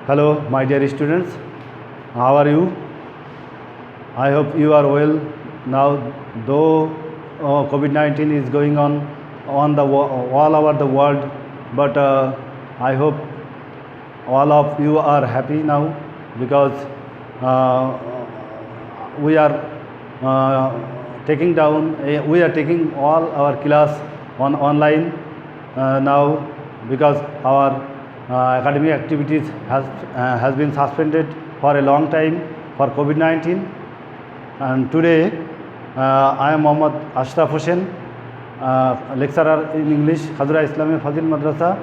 Hello, my dear students. How are you? I hope you are well now. Though COVID-19 is going on all over the world, but I hope all of you are happy now because we are we are taking all our class online now because our academic activities has been suspended for a long time for COVID-19. And today I am Mohammad Ashraf Hussain, lecturer in English, Khazura Islamic Fazil Madrasa.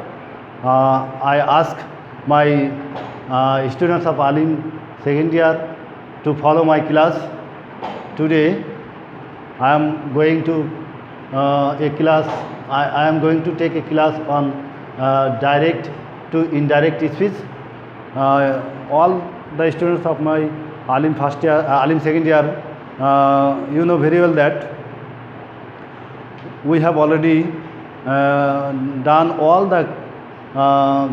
I ask my students of Alim second year to follow my class. Today I am going to I am going to take a class on direct to indirect speech. All the students of my Alim first year, Alim second year, you know very well that we have already done all the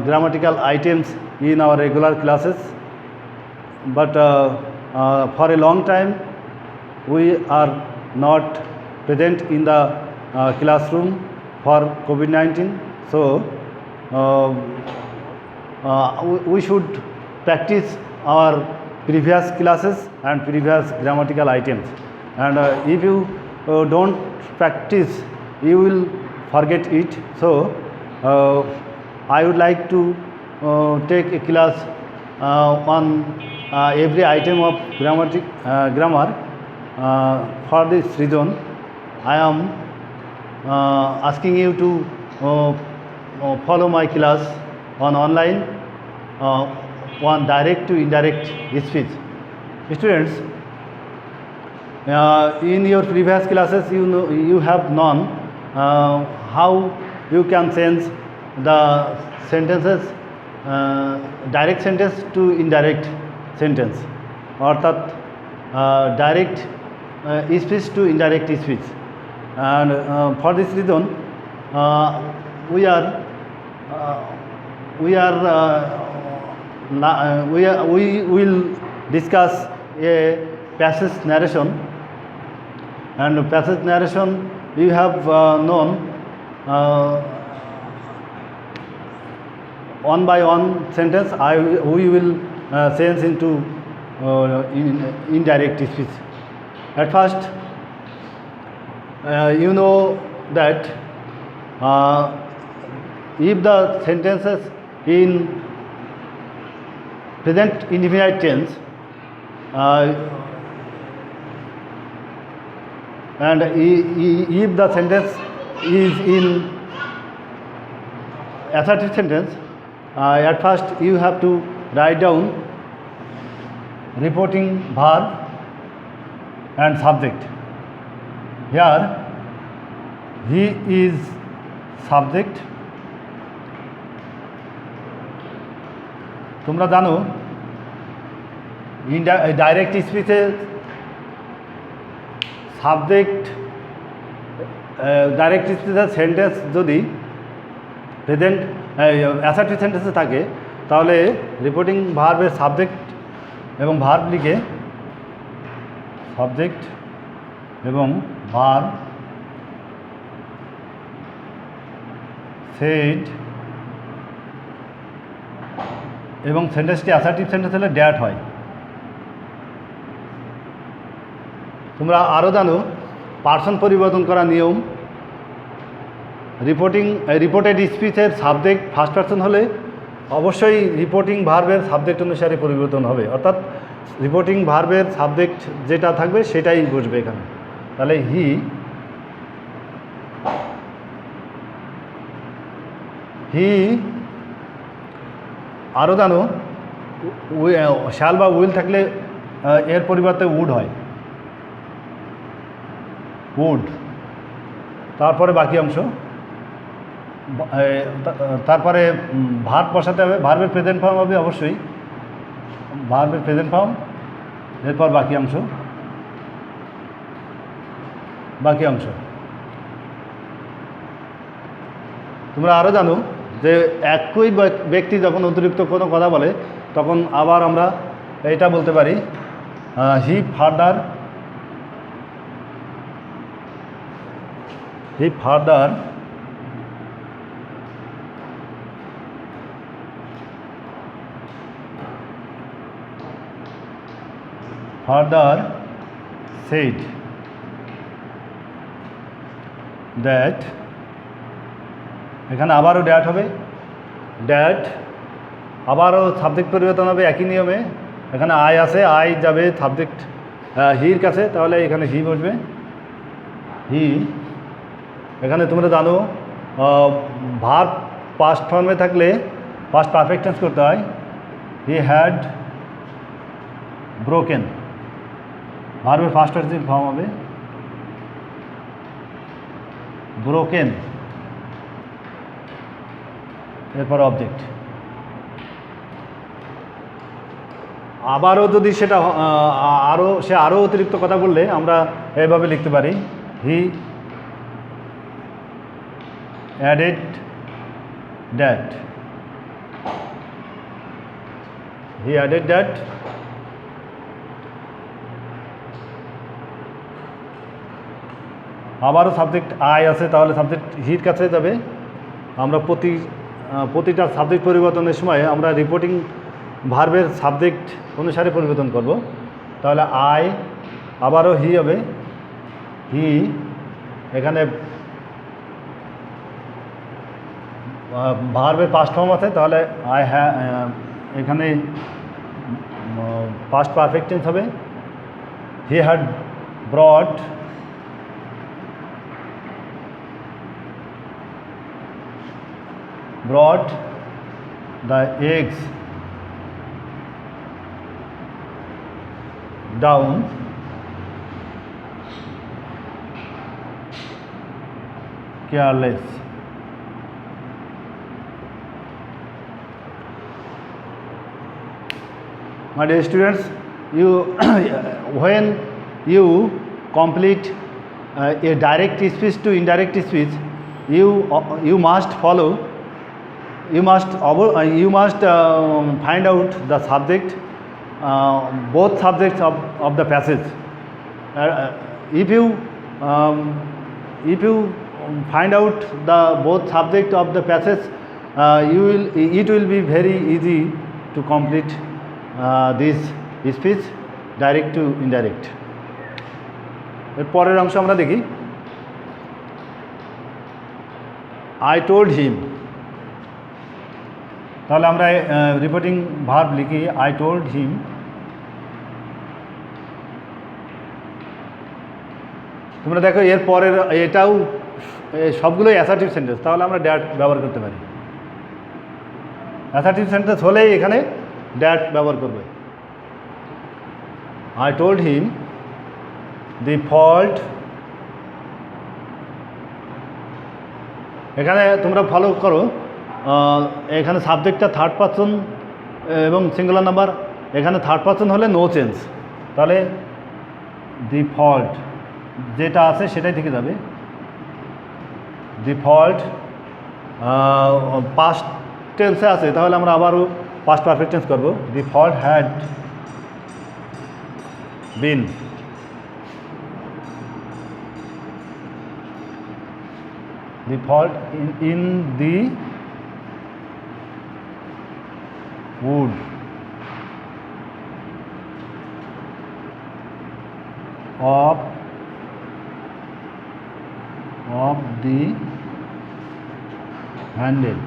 grammatical items in our regular classes, but for a long time we are not present in the classroom for COVID-19. So we should practice our previous classes and previous grammatical items, and if you don't practice, you will forget it. So I would like to take a class on every item of grammar. For this reason, I am asking you to follow my class on online on direct to indirect speech. Students, in your previous classes you have known how you can change the sentences direct sentence to indirect sentence, অর্থাৎ direct speech to indirect speech. And for this reason we will discuss a passage narration, and passage narration you have known one by one sentence we will change into indirect speech. At first, you know that if the sentences in present indefinite tense and if the sentence is in assertive sentence, at first you have to write down reporting verb and subject. Here he is subject. তোমরা জানো direct স্পিচে subject direct স্পিচের sentence যদি present assertive সেন্টেন্সে থাকে তাহলে reporting ভার্বের subject এবং verb লিখে subject এবং ভার্ব সেড এবং সেন্টেন্সটি অ্যাসার্টিভ সেন্টেন্স হলে ড্যাট হয়। তোমরা আরও জানো পার্সন পরিবর্তন করা নিয়ম। রিপোর্টেড স্পিচের সাবজেক্ট ফার্স্ট পার্সন হলে অবশ্যই রিপোর্টিং ভার্বের সাবজেক্ট অনুসারে পরিবর্তন হবে, অর্থাৎ রিপোর্টিং ভার্বের সাবজেক্ট যেটা থাকবে সেটাই বসবে এখানে। তাহলে হি আরও জানো শ্যাল বা উইল থাকলে এর পরিবর্তে উড হয়, উড। তারপরে বাকি অংশ, তারপরে ভার্ব বসাতে হবে, ভার্বের প্রেজেন্ট ফর্ম হবে অবশ্যই, ভার্বের প্রেজেন্ট ফর্ম, এরপর বাকি অংশ। তোমরা আরও জানো যে একই ব্যক্তি যখন অতিরিক্ত কোনো কথা বলে তখন আবার আমরা এটা বলতে পারি হি ফার্দার said that, এখানে আবারও ড্যাট হবে, ড্যাট আবারও সাবজেক্ট পরিবর্তন হবে একই নিয়মে। এখানে আই আছে, আই যাবে সাবজেক্ট হির কাছে, তাহলে এখানে হি বসবে, হি। এখানে তোমরা জানো ভার্ব পাস্ট ফর্মে থাকলে পাস্ট পারফেক্ট টেন্স করতে হয়। হি হ্যাড ব্রোকেন, ভার্বের ফার্স্ট ফর্ম হবে ব্রোকেন, এরপর অবজেক্ট। আবারও যদি সেটা আরও অতিরিক্ত কথা বললে আমরা এইভাবে লিখতে পারি, he added that, he added that. আবারও সাবজেক্ট আই আছে, তাহলে সাবজেক্ট হির কাছে যাবে। আমরা প্রতিটা সাবজেক্ট পরিবর্তনের সময় আমরা রিপোর্টিং ভার্বের সাবজেক্ট অনুসারে পরিবর্তন করব। তাহলে আই, আবারও হি হবে, হি। এখানে ভার্বের পাস্ট ফর্ম আছে, তাহলে আই এখানে পাস্ট পারফেক্ট টেন্স হবে, he had ব্রট the eggs down careless. My dear students, you when you complete a direct speech to indirect speech, you must follow, you must find out the subject, both subjects of the passage. If you find out the both subject of the passage, it will be very easy to complete this speech direct to indirect. এর পরের অংশ আমরা দেখি, I told him। তাহলে আমরা reporting verb লিখি, I told him. তোমরা দেখো এর পরের এটাও সবগুলোই অ্যাসার্টিভ সেন্টেন্স, তাহলে আমরা ড্যাট ব্যবহার করতে পারি। অ্যাসার্টিভ সেন্টেন্স হলেই এখানে ড্যাট ব্যবহার করবে। I told him the fault, এখানে তোমরা ফলো করো, এখানে সাবজেক্টটা থার্ড পারসন এবং সিঙ্গুলার নাম্বার, এখানে থার্ড পারসন হলে নো চেঞ্জ, তাহলে দি ফল্ট যেটা আছে সেটাই থেকে যাবে। দি ফল্ট পাস্ট টেন্সে আছে, তাহলে আমরা আবারও পাস্ট পারফেক্ট টেন্স করবো। The fault had been, the fault in the wood of the handle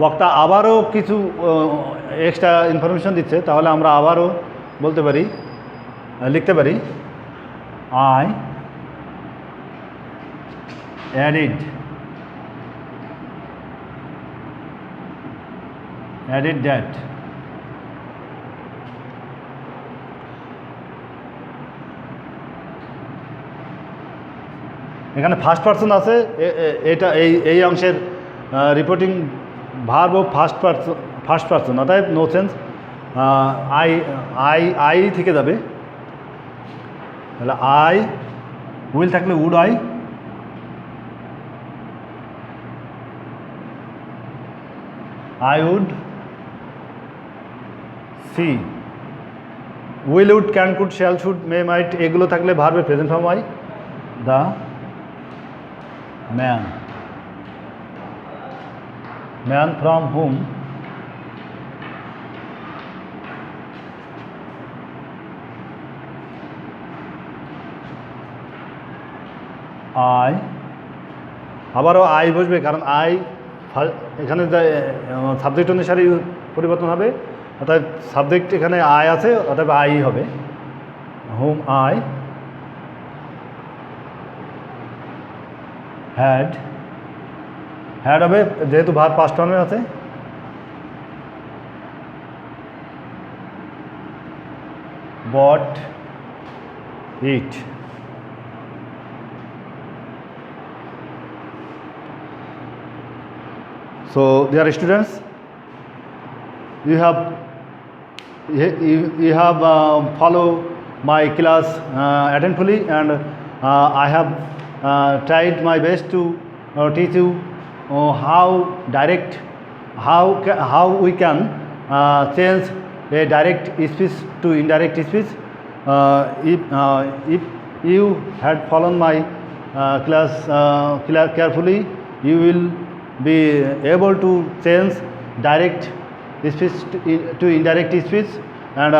বক্তা আবারও কিছু এক্সট্রা ইনফরমেশন দিচ্ছে, তাহলে আমরা আবারও বলতে পারি, লিখতে পারি, I added that এখানে ফার্স্ট পারসন আছে, এটা এই অংশের রিপোর্টিং ভার্ব ও ফার্স্ট পারসন, অতএব নো চেঞ্জ, আই থেকে যাবে। তাহলে আই উইল থাকলে would I would see. Will, would, can, could, shall, should, may, might এগুলো থাকলে ভার্বের প্রেজেন্ট ফর্ম হয় the man from whom I আবারও আই বসবে, কারণ আই এখানে সাবজেক্ট অনুসারে পরিবর্তন হবে, অর্থাৎ সাবজেক্ট এখানে আই আছে, অর্থাৎ আই হবে। হোম আই হ্যাড হবে, যেহেতু ভার্ব পাস্ট ফর্মে আছে। বট ইট। So, dear students, you have followed my class attentively, and I have tried my best to teach you how we can change a direct speech to indirect speech. If you had followed my class carefully, you will be able to change direct speech to indirect speech. And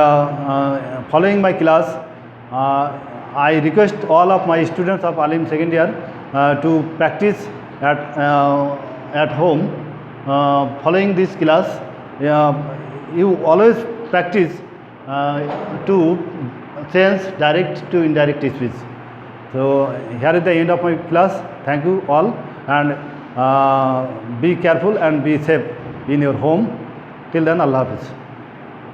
following my class, I request all of my students of Alim second year to practice at home. Following this class, you always practice to change direct to indirect speech. So here is the end of my class. Thank you all, and be careful and be safe in your home. Till then, Allah Hafiz.